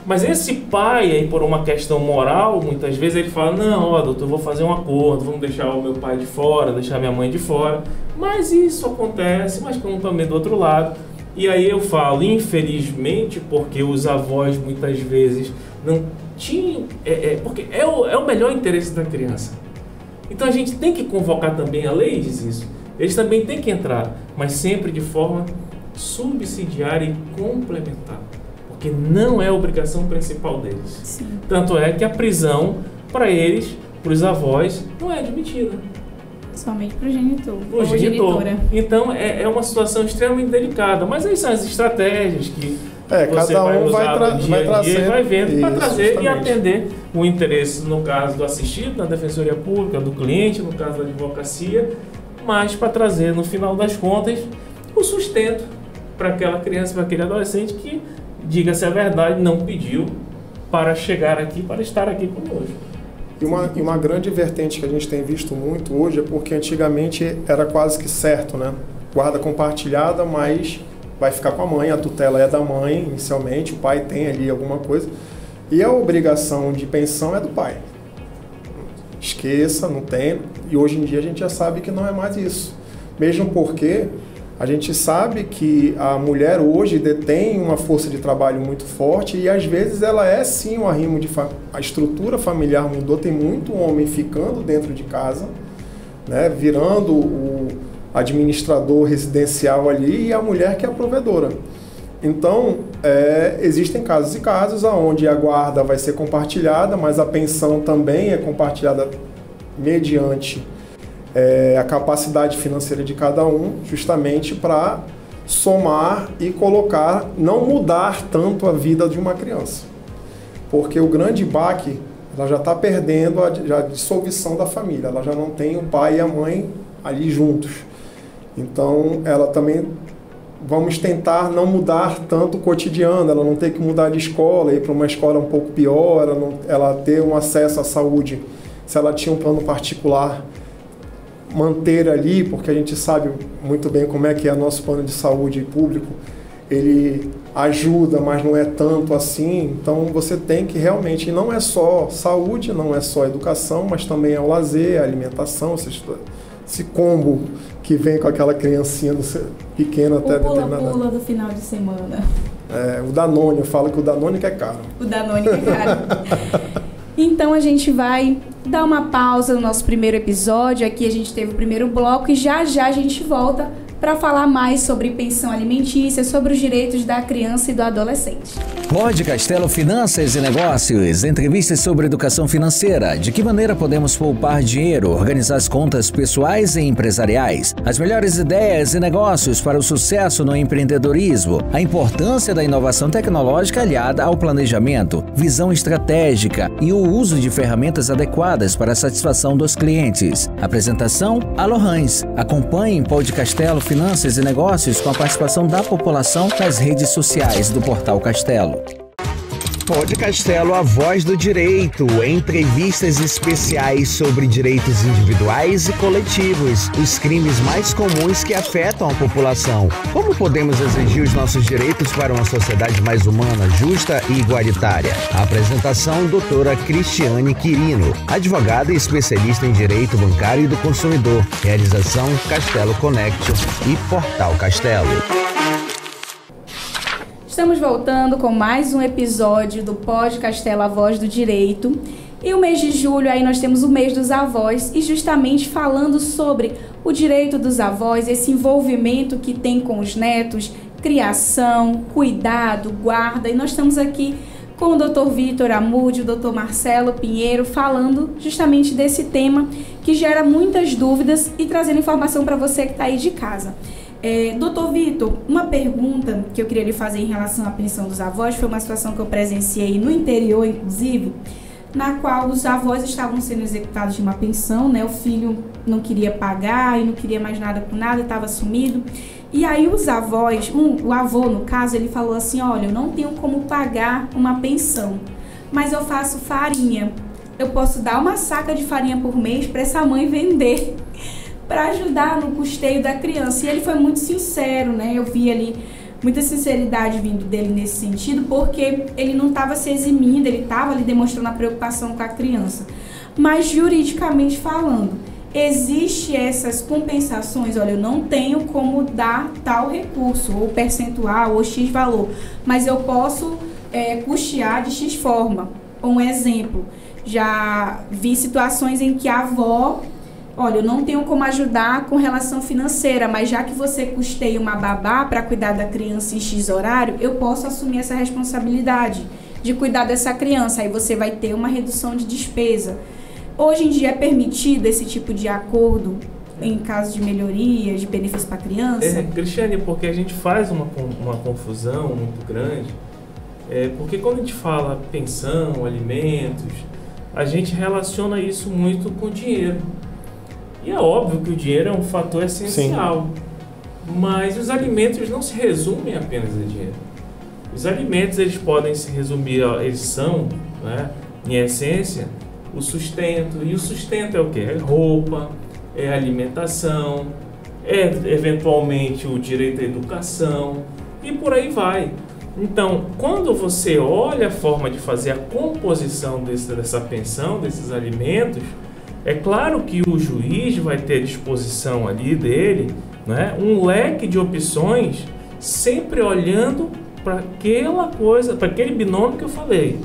Mas esse pai, aí, por uma questão moral, muitas vezes ele fala, não, doutor, eu vou fazer um acordo, vamos deixar o meu pai de fora, deixar minha mãe de fora. Mas isso acontece, mas como também do outro lado. E aí eu falo, infelizmente, porque os avós muitas vezes não tinham... porque é o melhor interesse da criança. Então a gente tem que convocar também, a lei diz isso, eles também têm que entrar, mas sempre de forma subsidiária e complementar. Porque não é a obrigação principal deles. Sim. Tanto é que a prisão, para eles, para os avós, não é admitida. Somente para o genitor. Pro genitor. Então, é uma situação extremamente delicada. Mas aí são as estratégias que você cada vai um usar vai no dia a dia e vai vendo para trazer justamente. E atender o interesse, no caso do assistido, na Defensoria Pública, do cliente, no caso da advocacia, mas para trazer, no final das contas, o sustento para aquela criança, para aquele adolescente que, diga-se a verdade, não pediu para chegar aqui, para estar aqui conosco. E uma grande vertente que a gente tem visto muito hoje é porque antigamente era quase que certo, né? Guarda compartilhada, mas vai ficar com a mãe, a tutela é da mãe inicialmente, o pai tem ali alguma coisa. E a obrigação de pensão é do pai. Esqueça, não tem. E hoje em dia a gente já sabe que não é mais isso. Mesmo porque a gente sabe que a mulher hoje detém uma força de trabalho muito forte e às vezes ela é sim um arrimo de a estrutura familiar mudou, tem muito homem ficando dentro de casa, né, virando o administrador residencial ali e a mulher que é a provedora. Então, existem casos e casos onde a guarda vai ser compartilhada, mas a pensão também é compartilhada mediante a capacidade financeira de cada um, justamente para somar e colocar, não mudar tanto a vida de uma criança. Porque o grande baque, ela já está perdendo a dissolução da família, ela já não tem o pai e a mãe ali juntos. Então, ela também, vamos tentar não mudar tanto o cotidiano, ela não ter que mudar de escola, ir para uma escola um pouco pior, ela ter um acesso à saúde, se ela tinha um plano particular, manter ali, porque a gente sabe muito bem como é que é nosso plano de saúde público, ele ajuda, mas não é tanto assim, então você tem que realmente, não é só saúde, não é só educação, mas também é o lazer, a alimentação, esse combo que vem com aquela criancinha pequena até determinada. O pula do final de semana. O Danone, eu falo que o Danone que é caro. O Danone que é caro. Então a gente vai dar uma pausa no nosso primeiro episódio. Aqui a gente teve o primeiro bloco e já a gente volta para falar mais sobre pensão alimentícia, sobre os direitos da criança e do adolescente. Pod Castelo Finanças e Negócios, entrevistas sobre educação financeira, de que maneira podemos poupar dinheiro, organizar as contas pessoais e empresariais, as melhores ideias e negócios para o sucesso no empreendedorismo, a importância da inovação tecnológica aliada ao planejamento, visão estratégica e o uso de ferramentas adequadas para a satisfação dos clientes. Apresentação, Alohans. Acompanhe Pod Castelo Finanças e Negócios com a participação da população nas redes sociais do Portal Castelo. Pod Castelo, a voz do direito. Entrevistas especiais sobre direitos individuais e coletivos, os crimes mais comuns que afetam a população. Como podemos exigir os nossos direitos para uma sociedade mais humana, justa e igualitária? A apresentação, doutora Cristiane Quirino, advogada e especialista em direito bancário e do consumidor. Realização Castelo Connection e Portal Castelo. Estamos voltando com mais um episódio do Pod Castelo, a voz do direito. E o mês de julho, aí nós temos o mês dos avós, e justamente falando sobre o direito dos avós, esse envolvimento que tem com os netos, criação, cuidado, guarda. E nós estamos aqui com o Dr. Vitor Amudio, o Dr. Marcelo Pinheiro, falando justamente desse tema que gera muitas dúvidas e trazendo informação para você que está aí de casa. Doutor Vitor, uma pergunta que eu queria lhe fazer em relação à pensão dos avós, foi uma situação que eu presenciei no interior, inclusive, na qual os avós estavam sendo executados de uma pensão, né? O filho não queria pagar e não queria mais nada com nada, estava sumido. E aí os avós, o avô no caso, ele falou assim, olha, eu não tenho como pagar uma pensão, mas eu faço farinha. Eu posso dar uma saca de farinha por mês para essa mãe vender, para ajudar no custeio da criança. E ele foi muito sincero, né? Eu vi ali muita sinceridade vindo dele nesse sentido, porque ele não estava se eximindo, ele estava ali demonstrando a preocupação com a criança. Mas juridicamente falando, existe essas compensações, olha, eu não tenho como dar tal recurso, ou percentual, ou X valor, mas eu posso custear de X forma. Um exemplo, já vi situações em que a avó, olha, eu não tenho como ajudar com relação financeira, mas já que você custeia uma babá para cuidar da criança em X horário, eu posso assumir essa responsabilidade de cuidar dessa criança, aí você vai ter uma redução de despesa. Hoje em dia é permitido esse tipo de acordo em caso de melhoria, de benefício para a criança? Cristiane, porque a gente faz uma confusão muito grande, porque quando a gente fala pensão, alimentos, a gente relaciona isso muito com dinheiro. E é óbvio que o dinheiro é um fator essencial, sim, mas os alimentos não se resumem apenas a dinheiro. Os alimentos, eles podem se resumir, eles são, né, em essência, o sustento. E o sustento é o quê? É roupa, é alimentação, é eventualmente o direito à educação e por aí vai. Então, quando você olha a forma de fazer a composição dessa pensão, desses alimentos, é claro que o juiz vai ter à disposição ali dele, né, um leque de opções, sempre olhando para aquela coisa, para aquele binômio que eu falei.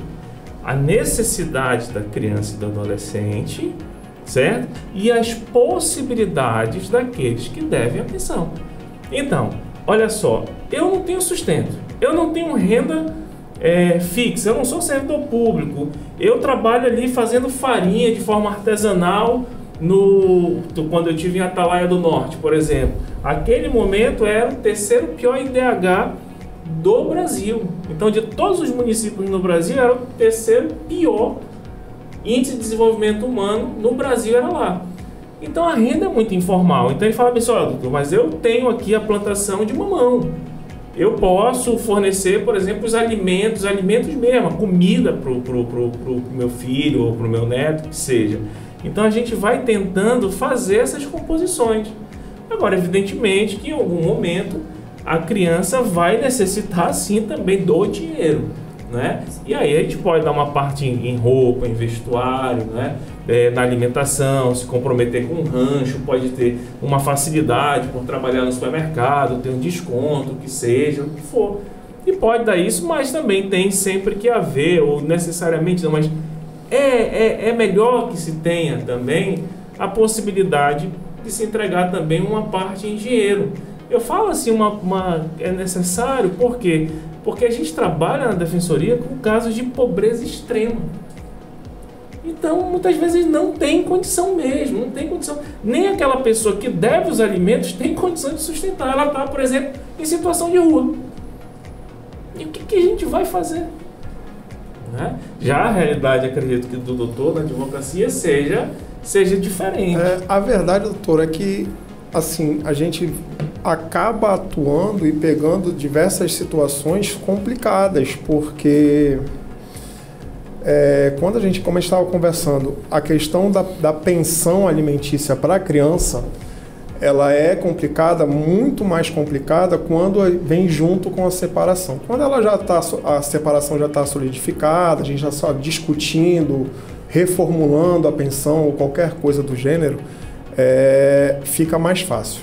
A necessidade da criança e do adolescente, certo? E as possibilidades daqueles que devem a pensão. Então, olha só, eu não tenho sustento, eu não tenho renda fixa, eu não sou servidor público, eu trabalho ali fazendo farinha de forma artesanal quando eu tive em Atalaia do Norte, por exemplo. Aquele momento era o terceiro pior IDH do Brasil. Então, de todos os municípios no Brasil, era o terceiro pior índice de desenvolvimento humano no Brasil, era lá. Então, a renda é muito informal. Então, ele fala bem, olha, doutor, mas eu tenho aqui a plantação de mamão. Eu posso fornecer, por exemplo, os alimentos mesmo, a comida para o meu filho ou para o meu neto, que seja. Então, a gente vai tentando fazer essas composições. Agora, evidentemente que em algum momento a criança vai necessitar, sim, também do dinheiro, né? E aí a gente pode dar uma parte em roupa, em vestuário, né? Na alimentação, se comprometer com um rancho, pode ter uma facilidade por trabalhar no supermercado, ter um desconto, o que seja, o que for. E pode dar isso, mas também tem sempre que haver, ou necessariamente não, mas é melhor que se tenha também a possibilidade de se entregar também uma parte em dinheiro. Eu falo assim, é necessário, por quê? Porque a gente trabalha na defensoria com casos de pobreza extrema. Então, muitas vezes não tem condição mesmo, não tem condição. Nem aquela pessoa que deve os alimentos tem condição de sustentar. Ela está, por exemplo, em situação de rua. E o que a gente vai fazer? Né? Já a realidade, acredito que do doutor na advocacia seja diferente. A verdade, doutor, é que assim, a gente acaba atuando e pegando diversas situações complicadas, porque quando a gente, como a gente estava conversando, a questão da pensão alimentícia para a criança, ela é complicada, muito mais complicada quando vem junto com a separação. Quando a separação já está solidificada, a gente já está discutindo, reformulando a pensão ou qualquer coisa do gênero, fica mais fácil.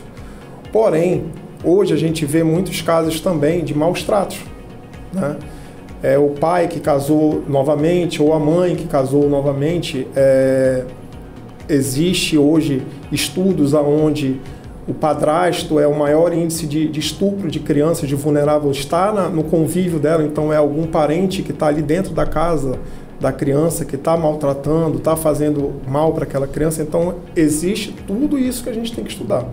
Porém, hoje a gente vê muitos casos também de maus tratos, né? o pai que casou novamente ou a mãe que casou novamente. Existe hoje estudos onde o padrasto é o maior índice de estupro de crianças, de vulnerável, está no convívio dela, então é algum parente que está ali dentro da casa da criança, que está maltratando, está fazendo mal para aquela criança. Então existe tudo isso que a gente tem que estudar.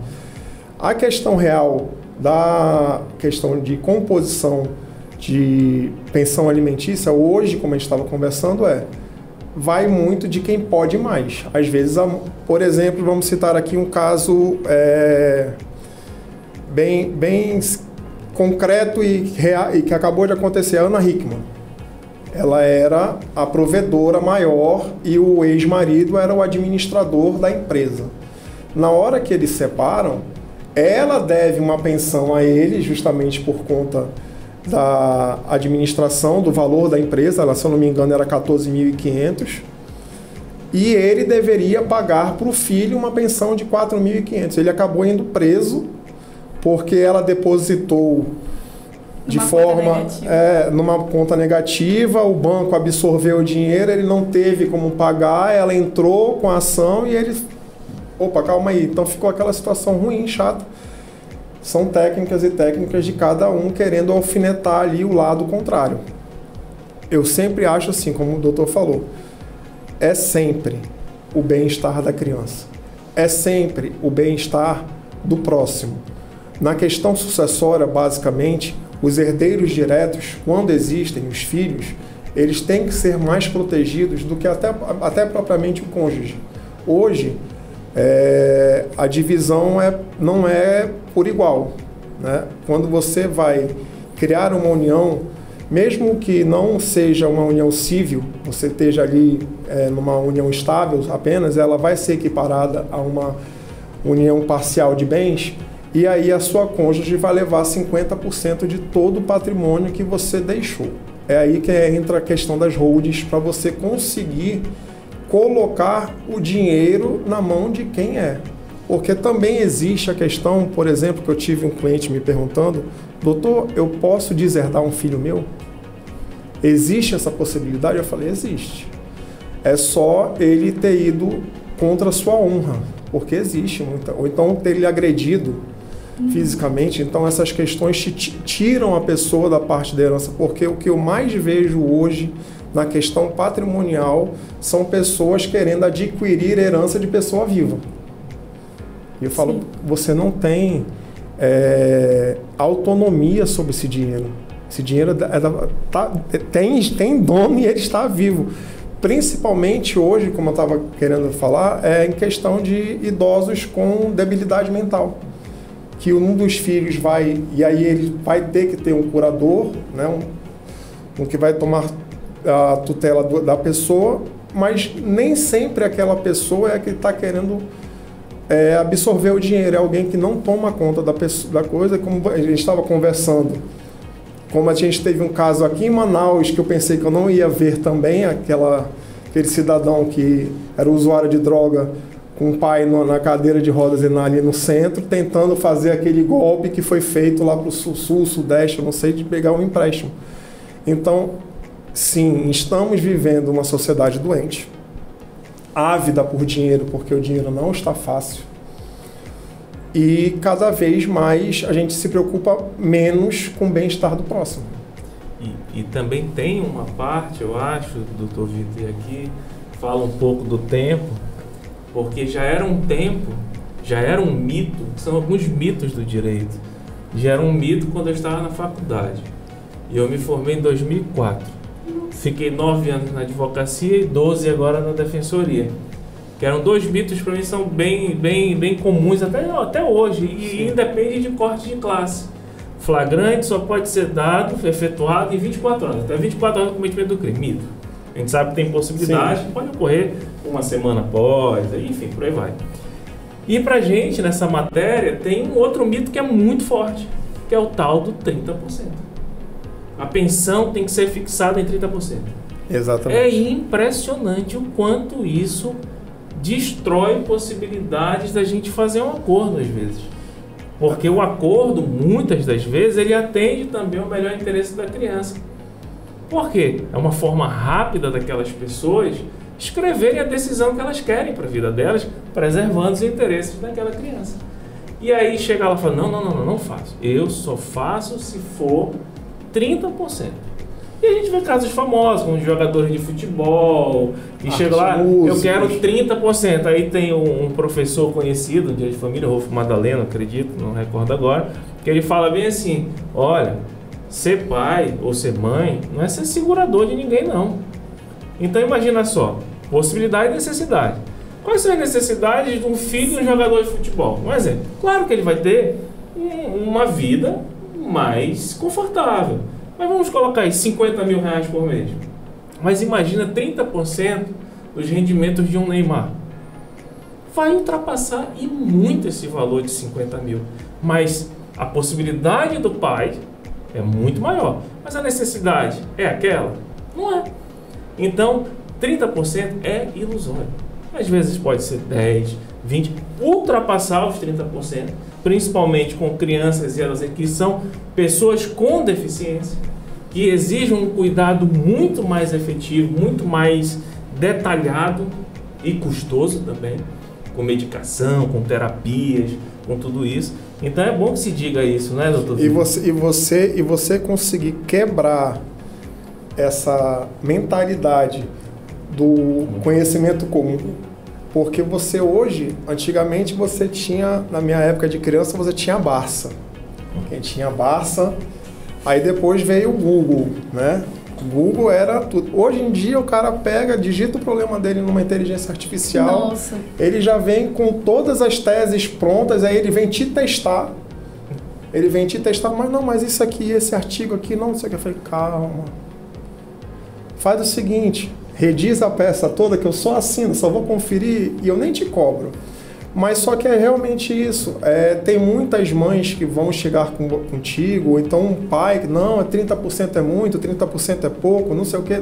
A questão real da questão de composição de pensão alimentícia, hoje, como a gente estava conversando, vai muito de quem pode mais. Às vezes, por exemplo, vamos citar aqui um caso bem concreto e que acabou de acontecer. A Ana Hickman. Ela era a provedora maior e o ex-marido era o administrador da empresa. Na hora que eles separam, ela deve uma pensão a ele, justamente por conta da administração, do valor da empresa. Ela, se eu não me engano, era 14.500. E ele deveria pagar para o filho uma pensão de 4.500. Ele acabou indo preso porque ela depositou de forma numa conta negativa, o banco absorveu o dinheiro, ele não teve como pagar, ela entrou com a ação e ele... Opa, calma aí. Então ficou aquela situação ruim, chata. São técnicas e técnicas de cada um querendo alfinetar ali o lado contrário. Eu sempre acho assim, como o doutor falou, é sempre o bem-estar da criança. É sempre o bem-estar do próximo. Na questão sucessória, basicamente, os herdeiros diretos, quando existem os filhos, eles têm que ser mais protegidos do que até propriamente o cônjuge. Hoje, a divisão não é por igual, né? Quando você vai criar uma união, mesmo que não seja uma união civil, você esteja ali numa união estável apenas, ela vai ser equiparada a uma união parcial de bens, e aí a sua cônjuge vai levar 50% de todo o patrimônio que você deixou. É aí que entra a questão das holdings, para você conseguir colocar o dinheiro na mão de quem é. Porque também existe a questão, por exemplo, que eu tive um cliente me perguntando: doutor, eu posso deserdar um filho meu? Existe essa possibilidade? Eu falei, existe. É só ele ter ido contra a sua honra, porque existe muita. Ou então ter ele agredido fisicamente. Então essas questões tiram a pessoa da parte da herança, porque o que eu mais vejo hoje na questão patrimonial são pessoas querendo adquirir herança de pessoa viva. E eu falo, você não tem autonomia sobre esse dinheiro. Esse dinheiro tem dono e ele está vivo. Principalmente hoje, como eu estava querendo falar, em questão de idosos com debilidade mental. Que um dos filhos vai, e aí ele vai ter que ter um curador, né, um que vai tomar a tutela da pessoa, mas nem sempre aquela pessoa é a que está querendo absorver o dinheiro. É alguém que não toma conta da coisa. Como a gente estava conversando, como a gente teve um caso aqui em Manaus, que eu pensei que eu não ia ver também, aquele cidadão que era usuário de droga, com o pai na cadeira de rodas ali no centro, tentando fazer aquele golpe que foi feito lá para o sul, sudeste, eu não sei, de pegar um empréstimo. Então, sim, estamos vivendo uma sociedade doente, ávida por dinheiro, porque o dinheiro não está fácil. E cada vez mais a gente se preocupa menos com o bem-estar do próximo. E também tem uma parte, eu acho, doutor Vitor aqui, fala um pouco do tempo, porque já era um tempo, já era um mito, são alguns mitos do direito. Já era um mito quando eu estava na faculdade. E eu me formei em 2004. Fiquei 9 anos na advocacia e 12 agora na defensoria. Que eram dois mitos para mim, são bem comuns até hoje. E independe de corte de classe. Flagrante só pode ser dado, efetuado em 24 horas. Até 24 horas do cometimento do crime. Mito. A gente sabe que tem possibilidade, pode ocorrer uma semana após, enfim, por aí vai. E pra gente, nessa matéria, tem um outro mito que é muito forte, que é o tal do 30%. A pensão tem que ser fixada em 30%. Exatamente. É impressionante o quanto isso destrói possibilidades da gente fazer um acordo, às vezes. Porque o acordo, muitas das vezes, ele atende também ao melhor interesse da criança. Por quê? É uma forma rápida daquelas pessoas escreverem a decisão que elas querem para a vida delas, preservando os interesses daquela criança. E aí chega lá e fala, não faço. Eu só faço se for 30%. E a gente vê casos famosos, como jogadores de futebol, e chega lá, eu quero 30%. Aí tem um professor conhecido, de família, Rolfo Madaleno, acredito, não recordo agora, que ele fala bem assim, olha, ser pai ou ser mãe não é ser segurador de ninguém, não. Então imagina só, possibilidade e necessidade. Quais são as necessidades de um filho de um jogador de futebol? Um exemplo. Claro que ele vai ter uma vida mais confortável. Mas vamos colocar aí 50 mil reais por mês. Mas imagina 30% dos rendimentos de um Neymar. Vai ultrapassar e muito esse valor de 50 mil. Mas a possibilidade do pai é muito maior. Mas a necessidade é aquela? Não é. Então, 30% é ilusório. Às vezes pode ser 10, 20, ultrapassar os 30%, principalmente com crianças e elas que são pessoas com deficiência, que exigem um cuidado muito mais efetivo, muito mais detalhado e custoso também, com medicação, com terapias, com tudo isso. Então é bom que se diga isso, né, doutor? E você conseguir quebrar essa mentalidade do conhecimento comum. Porque você hoje, antigamente você tinha, na minha época de criança, você tinha a Barça. Quem tinha a Barça, aí depois veio o Google, né? O Google era tudo. Hoje em dia o cara pega, digita o problema dele numa inteligência artificial. Nossa. Ele já vem com todas as teses prontas, aí ele vem te testar. Mas isso aqui, esse artigo aqui, não sei o que. Eu falei, calma. Faz o seguinte, rediz a peça toda que eu só assino, só vou conferir e eu nem te cobro. Mas só que é realmente isso. Tem muitas mães que vão chegar contigo, ou então um pai que, não, 30% é muito, 30% é pouco, não sei o quê.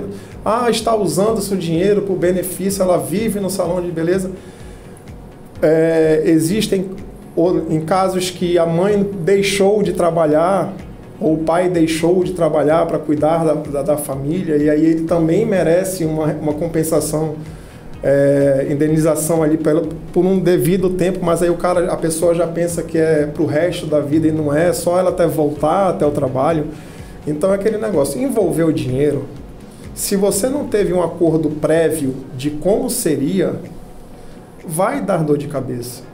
Está usando seu dinheiro por benefício, ela vive no salão de beleza. Existem em casos que a mãe deixou de trabalhar, ou o pai deixou de trabalhar para cuidar da família, e aí ele também merece uma compensação, indenização ali por um devido tempo, mas aí a pessoa já pensa que é para o resto da vida e não é, só ela até voltar até o trabalho. Então é aquele negócio, envolver o dinheiro, se você não teve um acordo prévio de como seria, vai dar dor de cabeça.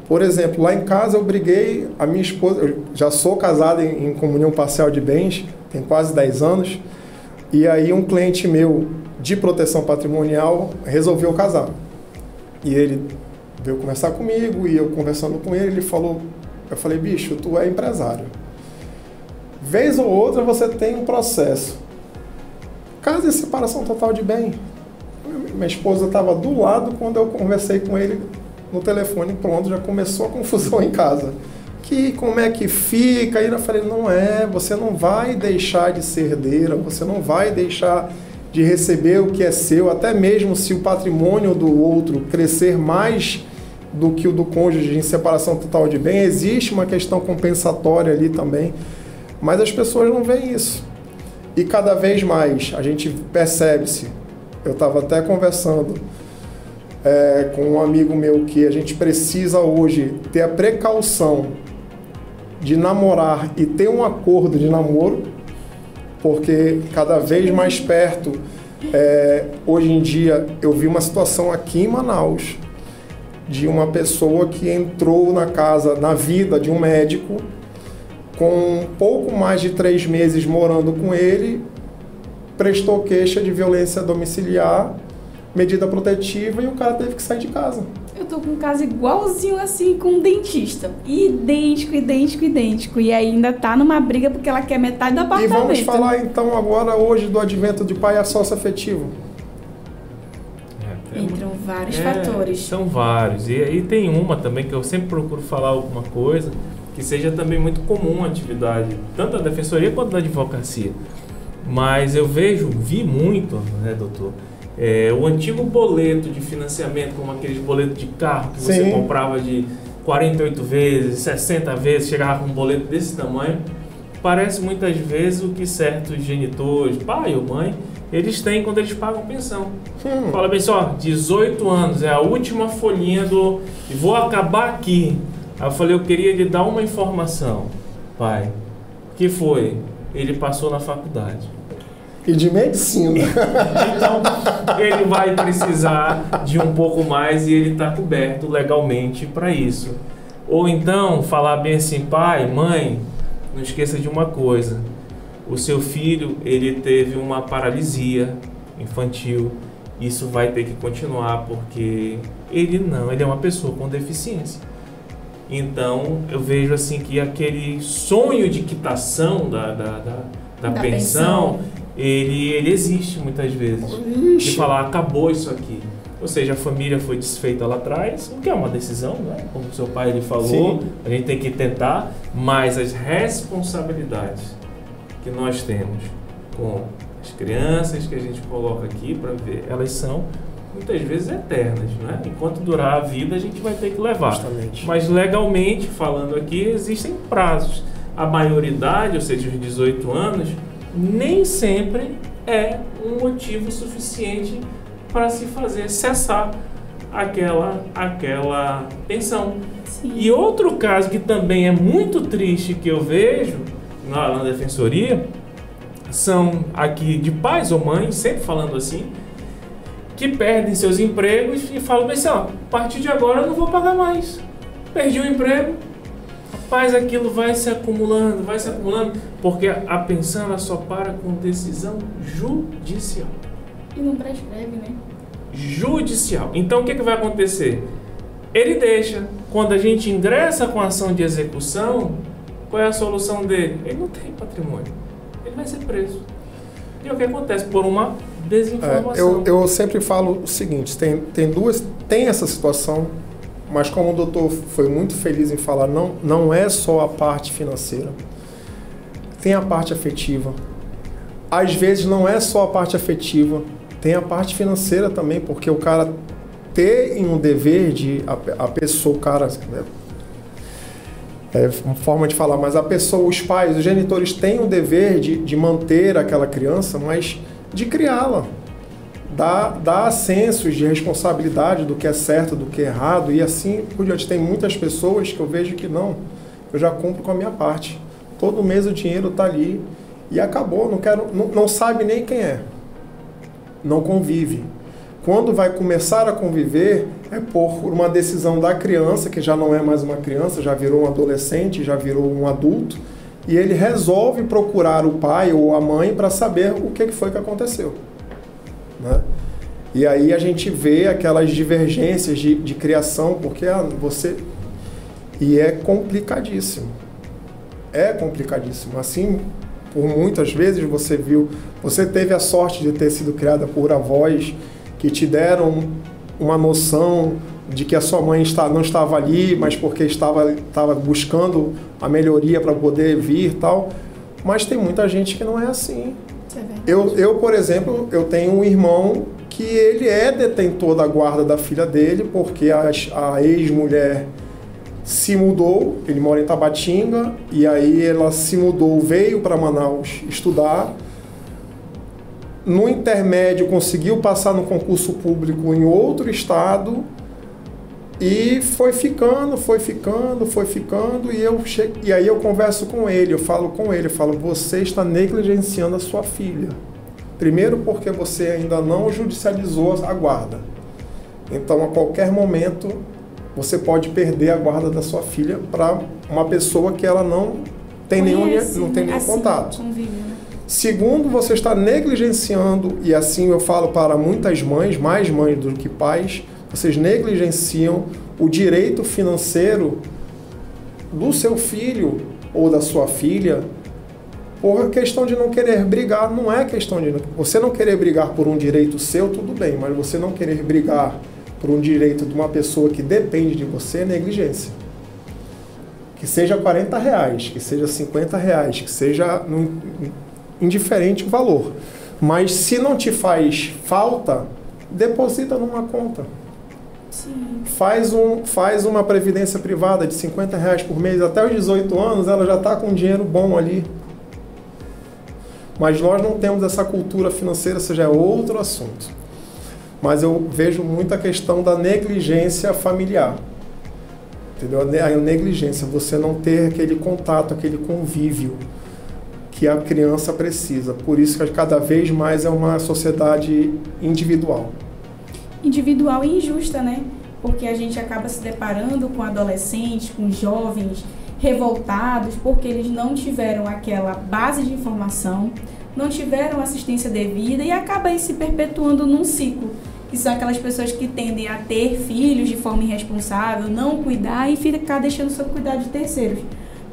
Por exemplo, lá em casa eu briguei, a minha esposa, eu já sou casado em comunhão parcial de bens, tem quase 10 anos, e aí um cliente meu de proteção patrimonial resolveu casar. E ele veio conversar comigo, e eu conversando com ele, eu falei, bicho, tu é empresário. Vez ou outra você tem um processo. Caso de separação total de bem. Minha esposa estava do lado quando eu conversei com ele no telefone, pronto, já começou a confusão em casa. Como é que fica? Aí eu falei, você não vai deixar de ser herdeira, você não vai deixar de receber o que é seu, até mesmo se o patrimônio do outro crescer mais do que o do cônjuge em separação total de bem, existe uma questão compensatória ali também, mas as pessoas não veem isso. E cada vez mais a gente percebe-se, eu estava até conversando com um amigo meu que a gente precisa hoje ter a precaução de namorar e ter um acordo de namoro, porque cada vez mais perto, hoje em dia, eu vi uma situação aqui em Manaus, de uma pessoa que entrou na vida de um médico, com um pouco mais de 3 meses morando com ele, prestou queixa de violência domiciliar, medida protetiva, e o cara teve que sair de casa. Eu tô com um caso igualzinho assim com um dentista. Idêntico. E ainda tá numa briga porque ela quer metade do apartamento. E vamos falar então agora hoje do advento de pai a sócio afetivo. Entram vários fatores. São vários. E aí tem uma também que eu sempre procuro falar alguma coisa que seja também muito comum a atividade, tanto da defensoria quanto da advocacia. Mas eu vi muito, né, doutor? O antigo boleto de financiamento, como aqueles boletos de carro que você comprava de 48 vezes, 60 vezes, chegava com um boleto desse tamanho. parece muitas vezes o que certos genitores, pai ou mãe, eles têm quando eles pagam pensão. Fala bem só, 18 anos, é a última folhinha do... E vou acabar aqui. Aí eu falei, eu queria lhe dar uma informação, pai. O que foi? Ele passou na faculdade. E de medicina. Então, ele vai precisar de um pouco mais e ele está coberto legalmente para isso. Ou então, falar bem assim, pai, mãe, não esqueça de uma coisa. O seu filho, ele teve uma paralisia infantil. Isso vai ter que continuar porque ele é uma pessoa com deficiência. Então, eu vejo assim que aquele sonho de quitação da pensão, ele existe muitas vezes. Ixi. De falar, acabou isso aqui. Ou seja, a família foi desfeita lá atrás, o que é uma decisão, né? Como o seu pai ele falou, Sim. A gente tem que tentar, mas as responsabilidades que nós temos com as crianças que a gente coloca aqui para ver, elas são muitas vezes eternas, né? Enquanto durar a vida, a gente vai ter que levar. Justamente. Mas legalmente, falando aqui, existem prazos. A maioridade, ou seja, os 18 anos, nem sempre é um motivo suficiente para se fazer cessar aquela pensão. Sim. E outro caso que também é muito triste que eu vejo na defensoria, são aqui de pais ou mães, sempre falando assim, que perdem seus empregos e falam assim, ó, a partir de agora eu não vou pagar mais. Perdi o emprego, rapaz, aquilo vai se acumulando, porque a pensão ela só para com decisão judicial. E não prescreve, né? Judicial. Então o que vai acontecer? Ele deixa, quando a gente ingressa com a ação de execução, qual é a solução dele? Ele não tem patrimônio, ele vai ser preso. E o que acontece? Por uma desinformação. Eu sempre falo o seguinte, tem essa situação, mas como o doutor foi muito feliz em falar, não é só a parte financeira, tem a parte afetiva. Às vezes não é só a parte afetiva, tem a parte financeira também, porque o cara tem um dever de... A pessoa, o cara... É uma forma de falar, mas a pessoa, os pais, os genitores têm o dever de manter aquela criança, mas de criá-la. Dar sensos de responsabilidade do que é certo, do que é errado, e assim por diante. Tem muitas pessoas que eu vejo que não, eu já cumpro com a minha parte. Todo mês o dinheiro está ali e acabou, não sabe nem quem é. Não convive. Quando vai começar a conviver, é por uma decisão da criança, que já não é mais uma criança, já virou um adolescente, já virou um adulto, e ele resolve procurar o pai ou a mãe para saber o que foi que aconteceu. Né? E aí a gente vê aquelas divergências de criação, porque você... E é complicadíssimo. É complicadíssimo. Assim, por muitas vezes você teve a sorte de ter sido criada por avós que te deram uma noção de que a sua mãe não estava ali, mas porque estava buscando a melhoria para poder vir e tal. Mas tem muita gente que não é assim. Eu, por exemplo, eu tenho um irmão que ele é detentor da guarda da filha dele, porque a ex-mulher se mudou, ele mora em Tabatinga, e aí ela se mudou, veio para Manaus estudar. No intermédio, conseguiu passar no concurso público em outro estado e foi ficando, e aí eu converso com ele, eu falo, você está negligenciando a sua filha. Primeiro porque você ainda não judicializou a guarda. Então, a qualquer momento, você pode perder a guarda da sua filha para uma pessoa que ela não tem nenhum contato. Convive, né? Segundo, você está negligenciando, e assim eu falo para muitas mães, mais mães do que pais, vocês negligenciam o direito financeiro do seu filho ou da sua filha por questão de não querer brigar. Não é questão de... Você não querer brigar por um direito seu, tudo bem, mas você não querer brigar por um direito de uma pessoa que depende de você é negligência. Que seja R$40, que seja R$50, que seja... indiferente o valor, mas se não te faz falta, deposita numa conta. Sim. Faz uma previdência privada de R$50 por mês, até os 18 anos ela já está com dinheiro bom ali, Mas nós não temos essa cultura financeira, seja, é outro assunto. Mas eu vejo muita questão da negligência familiar. Entendeu? A negligência, você não ter aquele contato, aquele convívio que a criança precisa. Por isso que cada vez mais é uma sociedade individual. Individual e injusta, né? Porque a gente acaba se deparando com adolescentes, com jovens revoltados, porque eles não tiveram aquela base de informação, não tiveram assistência devida e acaba aí se perpetuando num ciclo, que são aquelas pessoas que tendem a ter filhos de forma irresponsável, não cuidar e ficar deixando sob cuidado de terceiros,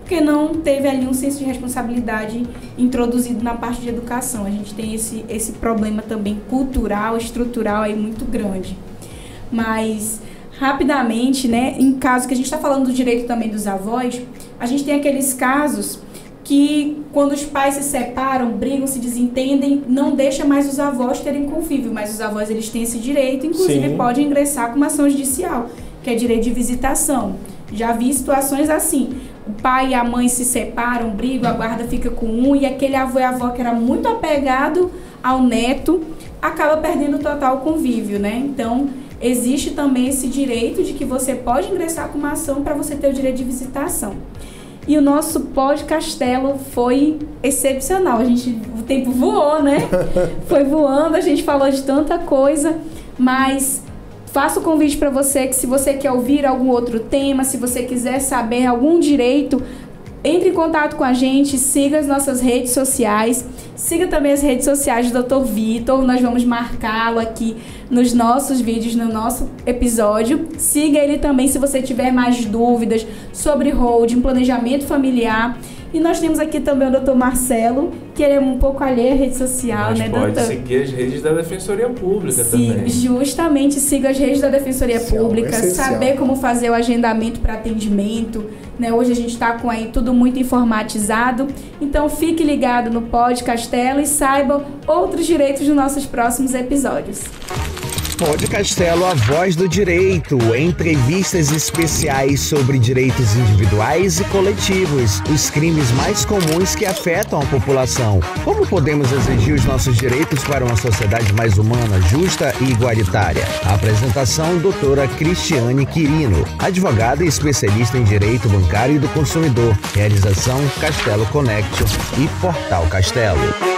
porque não teve ali um senso de responsabilidade introduzido na parte de educação. A gente tem esse problema também cultural, estrutural aí muito grande. Mas rapidamente, né, em caso que a gente está falando do direito também dos avós, a gente tem aqueles casos que quando os pais se separam, brigam, se desentendem, não deixa mais os avós terem convívio, mas os avós eles têm esse direito, inclusive Sim. podem ingressar com uma ação judicial, que é direito de visitação. Já vi situações assim, o pai e a mãe se separam, brigam, a guarda fica com um e aquele avô e avó que era muito apegado ao neto acaba perdendo total convívio, né? Então, existe também esse direito de que você pode ingressar com uma ação para você ter o direito de visitação. E o nosso Podcastelo foi excepcional. O tempo voou, né? Foi voando, a gente falou de tanta coisa, mas faço o convite para você que se você quer ouvir algum outro tema, se você quiser saber algum direito, entre em contato com a gente, siga as nossas redes sociais, siga também as redes sociais do Dr. Vitor, nós vamos marcá-lo aqui nos nossos vídeos, no nosso episódio. Siga ele também se você tiver mais dúvidas sobre holding, planejamento familiar. E nós temos aqui também o Dr. Marcelo, que ele é um pouco alheio à rede social, mas né, pode doutor? seguir as redes da Defensoria Pública também. Justamente, siga as redes da Defensoria Pública, essencial. saber como fazer o agendamento para atendimento, né? Hoje a gente está com aí tudo muito informatizado, então fique ligado no Podcastelo e saiba outros direitos dos nossos próximos episódios. Podcastelo, a voz do direito. Entrevistas especiais sobre direitos individuais e coletivos. Os crimes mais comuns que afetam a população. Como podemos exigir os nossos direitos para uma sociedade mais humana, justa e igualitária? A apresentação, doutora Cristiane Quirino, advogada e especialista em direito bancário e do consumidor. Realização, Castelo Connection e Portal Castelo.